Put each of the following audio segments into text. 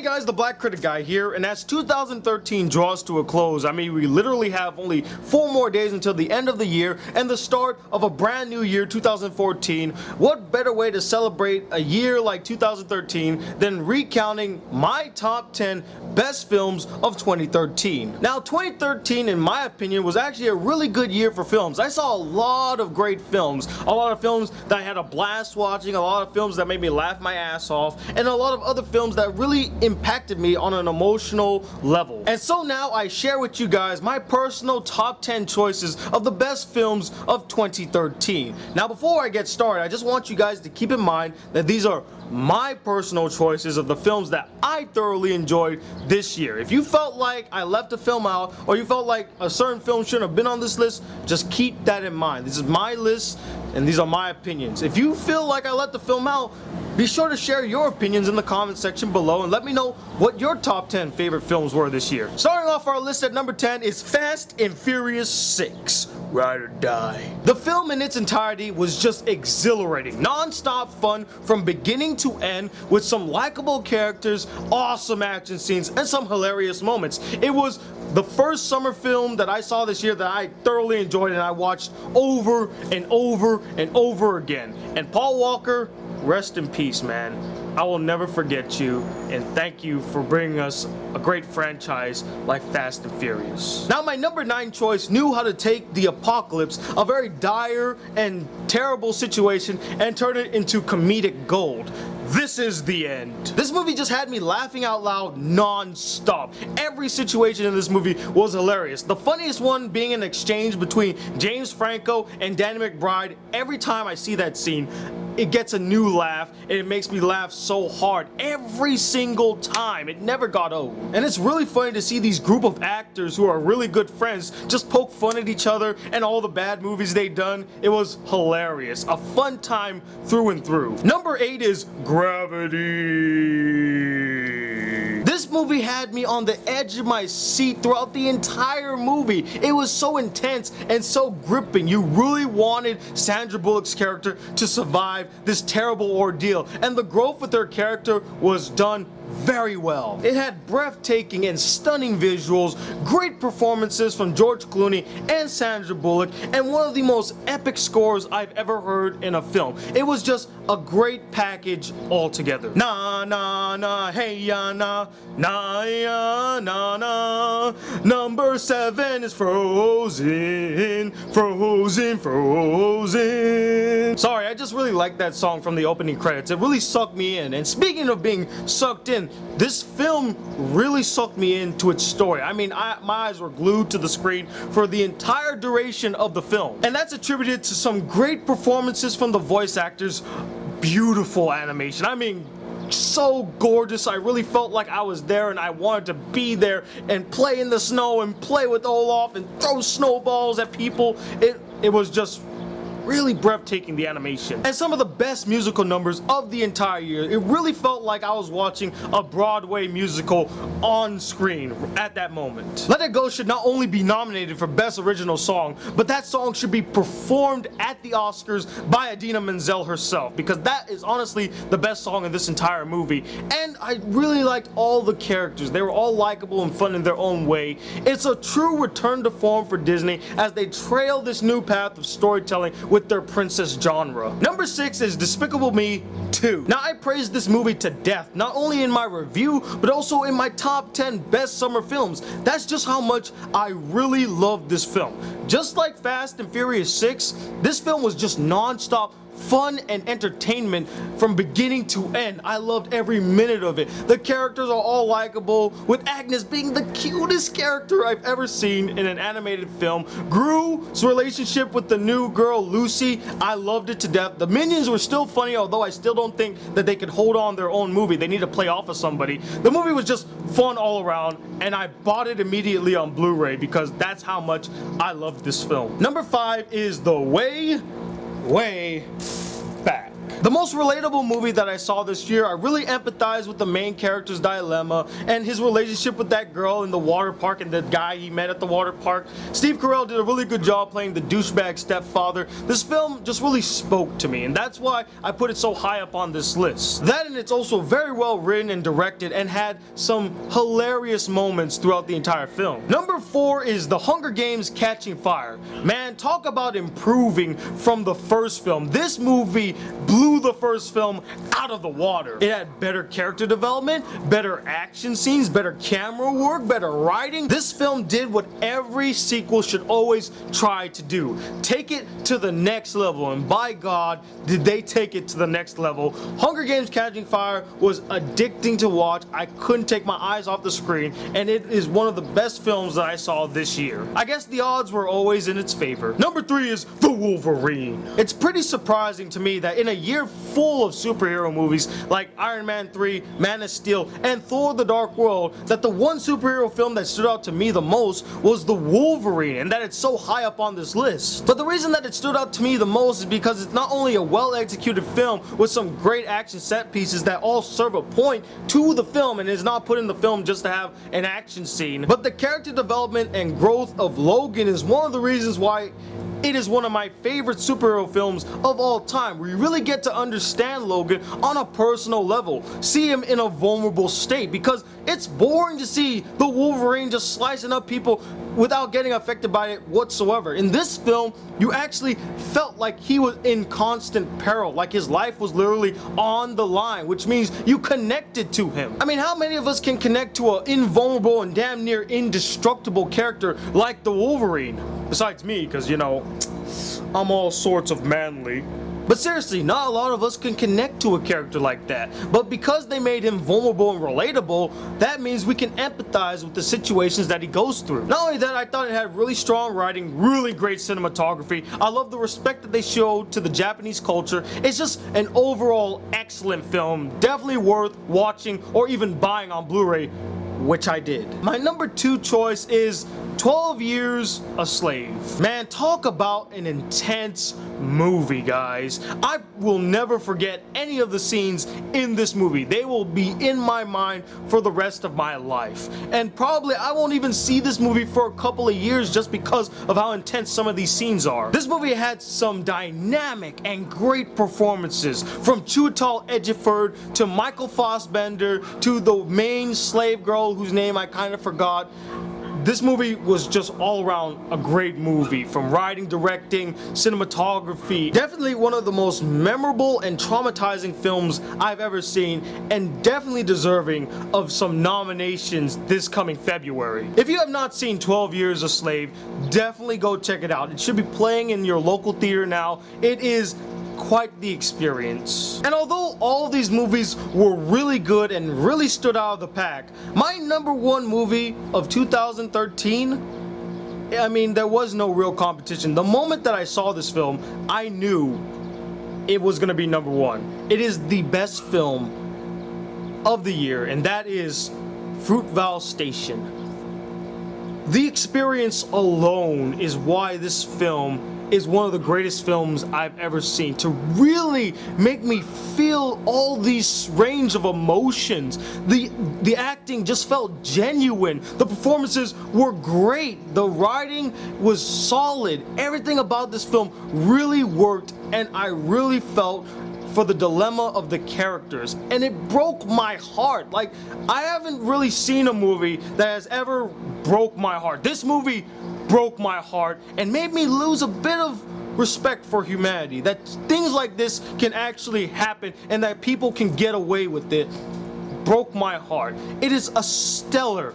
guys, the Black Critic Guy here, and as 2013 draws to a close, I mean, we literally have only 4 more days until the end of the year and the start of a brand new year, 2014. What better way to celebrate a year like 2013 than recounting my top 10 best films of 2013. Now, 2013, in my opinion, was actually a really good year for films. I saw a lot of great films, a lot of films that I had a blast watching, a lot of films that made me laugh my ass off, and a lot of other films that really impacted me on an emotional level. And so now I share with you guys my personal top 10 choices of the best films of 2013. Now, before I get started, I just want you guys to keep in mind that these are my personal choices of the films that I thoroughly enjoyed this year. If you felt like I left a film out, or you felt like a certain film shouldn't have been on this list, just keep that in mind. This is my list, and these are my opinions. If you feel like I left the film out, be sure to share your opinions in the comment section below and let me know what your top 10 favorite films were this year. Starting off our list at number 10 is Fast and Furious 6. Ride or Die. The film in its entirety was just exhilarating, non-stop fun from beginning to end with some likable characters, awesome action scenes, and some hilarious moments. It was the first summer film that I saw this year that I thoroughly enjoyed and I watched over and over and over again. And Paul Walker, rest in peace, man. I will never forget you, and thank you for bringing us a great franchise like Fast and Furious. Now, my number 9 choice knew how to take the apocalypse, a very dire and terrible situation, and turn it into comedic gold. This Is the End. This movie just had me laughing out loud non-stop. Every situation in this movie was hilarious. The funniest one being an exchange between James Franco and Danny McBride. Every time I see that scene, it gets a new laugh, and it makes me laugh so hard every single time. It never got old. And it's really funny to see these group of actors who are really good friends just poke fun at each other and all the bad movies they've done. It was hilarious. A fun time through and through. Number 8 is Gravity. This movie had me on the edge of my seat throughout the entire movie. It was so intense and so gripping. You really wanted Sandra Bullock's character to survive this terrible ordeal, and the growth with her character was done very well. It had breathtaking and stunning visuals, great performances from George Clooney and Sandra Bullock, and one of the most epic scores I've ever heard in a film. It was just a great package altogether. Na na na, hey ya na, na ya na na. Number 7 is Frozen, Frozen, Frozen. Sorry, I just really like that song from the opening credits. It really sucked me in. And speaking of being sucked in, this film really sucked me into its story. I mean, my eyes were glued to the screen for the entire duration of the film. And that's attributed to some great performances from the voice actors, beautiful animation. I mean, so gorgeous. I really felt like I was there and I wanted to be there and play in the snow and play with Olaf and throw snowballs at people. It was just really breathtaking, the animation. And some of the best musical numbers of the entire year. It really felt like I was watching a Broadway musical on screen at that moment. Let It Go should not only be nominated for Best Original Song, but that song should be performed at the Oscars by Idina Menzel herself, because that is honestly the best song in this entire movie. And I really liked all the characters. They were all likable and fun in their own way. It's a true return to form for Disney as they trail this new path of storytelling with their princess genre. Number 6 is Despicable Me 2. Now, I praised this movie to death, not only in my review, but also in my top 10 best summer films. That's just how much I really loved this film. Just like Fast and Furious 6, this film was just non-stop fun and entertainment from beginning to end. I loved every minute of it. The characters are all likable, with Agnes being the cutest character I've ever seen in an animated film. Gru's relationship with the new girl Lucy, I loved it to death. The minions were still funny, although I still don't think that they could hold on their own movie. They need to play off of somebody. The movie was just fun all around, and I bought it immediately on Blu-ray because that's how much I loved this film. Number 5 is The Way Back. The most relatable movie that I saw this year, I really empathized with the main character's dilemma and his relationship with that girl in the water park and the guy he met at the water park. Steve Carell did a really good job playing the douchebag stepfather. This film just really spoke to me, and that's why I put it so high up on this list. That, and it's also very well written and directed and had some hilarious moments throughout the entire film. Number 4 is The Hunger Games: Catching Fire. Man, talk about improving from the first film. This movie blew the first film out of the water. It had better character development, better action scenes, better camera work, better writing. This film did what every sequel should always try to do. Take it to the next level, and by God, did they take it to the next level. Hunger Games: Catching Fire was addicting to watch. I couldn't take my eyes off the screen, and it is one of the best films that I saw this year. I guess the odds were always in its favor. Number 3 is The Wolverine. It's pretty surprising to me that in a year full of superhero movies like Iron Man 3, Man of Steel, and Thor: The Dark World, that the one superhero film that stood out to me the most was The Wolverine, and that it's so high up on this list. But the reason that it stood out to me the most is because it's not only a well-executed film with some great action set pieces that all serve a point to the film and is not put in the film just to have an action scene, but the character development and growth of Logan is one of the reasons why it is one of my favorite superhero films of all time, where you really get to understand Logan on a personal level, see him in a vulnerable state, because it's boring to see the Wolverine just slicing up people without getting affected by it whatsoever. In this film, you actually felt like he was in constant peril, like his life was literally on the line, which means you connected to him. I mean, how many of us can connect to an invulnerable and damn near indestructible character like the Wolverine? Besides me, because, you know, I'm all sorts of manly. But seriously, not a lot of us can connect to a character like that. But because they made him vulnerable and relatable, that means we can empathize with the situations that he goes through. Not only that, I thought it had really strong writing, really great cinematography. I love the respect that they showed to the Japanese culture. It's just an overall excellent film, definitely worth watching or even buying on Blu-ray, which I did. My number 2 choice is 12 Years a Slave. Man, talk about an intense movie, guys. I will never forget any of the scenes in this movie. They will be in my mind for the rest of my life. And probably I won't even see this movie for a couple of years just because of how intense some of these scenes are. This movie had some dynamic and great performances, from Chiwetel Ejiofor to Michael Fassbender to the main slave girl whose name I kind of forgot. This movie was just all around a great movie, from writing, directing, cinematography. Definitely one of the most memorable and traumatizing films I've ever seen, and definitely deserving of some nominations this coming February. If you have not seen 12 Years a Slave, definitely go check it out. It should be playing in your local theater now. It is quite the experience. And although all of these movies were really good and really stood out of the pack, my number 1 movie of 2013, I mean, there was no real competition. The moment that I saw this film, I knew it was gonna be number 1. It is the best film of the year, and that is Fruitvale Station. The experience alone is why this film is one of the greatest films I've ever seen, to really make me feel all these range of emotions. The acting just felt genuine. The performances were great. The writing was solid. Everything about this film really worked, and I really felt for the dilemma of the characters, and it broke my heart. Like, I haven't really seen a movie that has ever broke my heart. This movie broke my heart and made me lose a bit of respect for humanity, that things like this can actually happen and that people can get away with it. Broke my heart. It is a stellar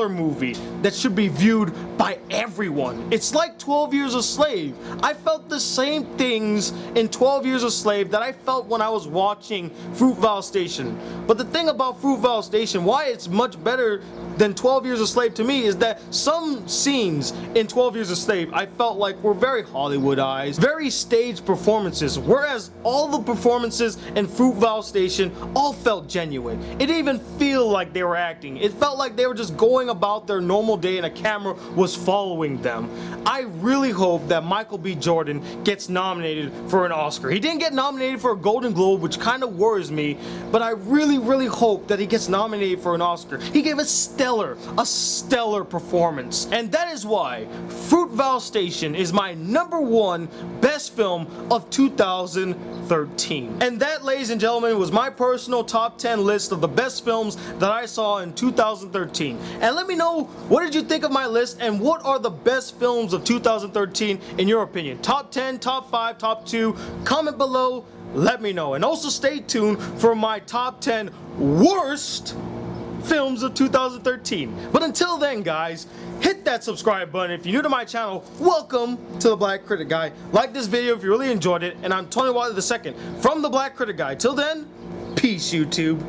movie that should be viewed by everyone. It's like 12 Years a Slave. I felt the same things in 12 Years a Slave that I felt when I was watching Fruitvale Station. But the thing about Fruitvale Station, why it's much better than 12 Years a Slave to me, is that some scenes in 12 Years a Slave I felt like were very Hollywoodized, very staged performances, whereas all the performances in Fruitvale Station all felt genuine. win. It didn't even feel like they were acting. It felt like they were just going about their normal day and a camera was following them. I really hope that Michael B. Jordan gets nominated for an Oscar. He didn't get nominated for a Golden Globe, which kind of worries me, but I really hope that he gets nominated for an Oscar. He gave a stellar performance. And that is why Fruitvale Station is my #1 best film of 2013. And that, ladies and gentlemen, was my personal top 10 list of the best films that I saw in 2013. And let me know, what did you think of my list, and what are the best films of 2013 in your opinion? Top 10, top 5, top 2, comment below, let me know. And also stay tuned for my top 10 worst films of 2013. But until then, guys, hit that subscribe button. If you're new to my channel, welcome to the Black Critic Guy. Like this video if you really enjoyed it, and I'm Tony Wilder II from the Black Critic Guy. Till then, peace, YouTube.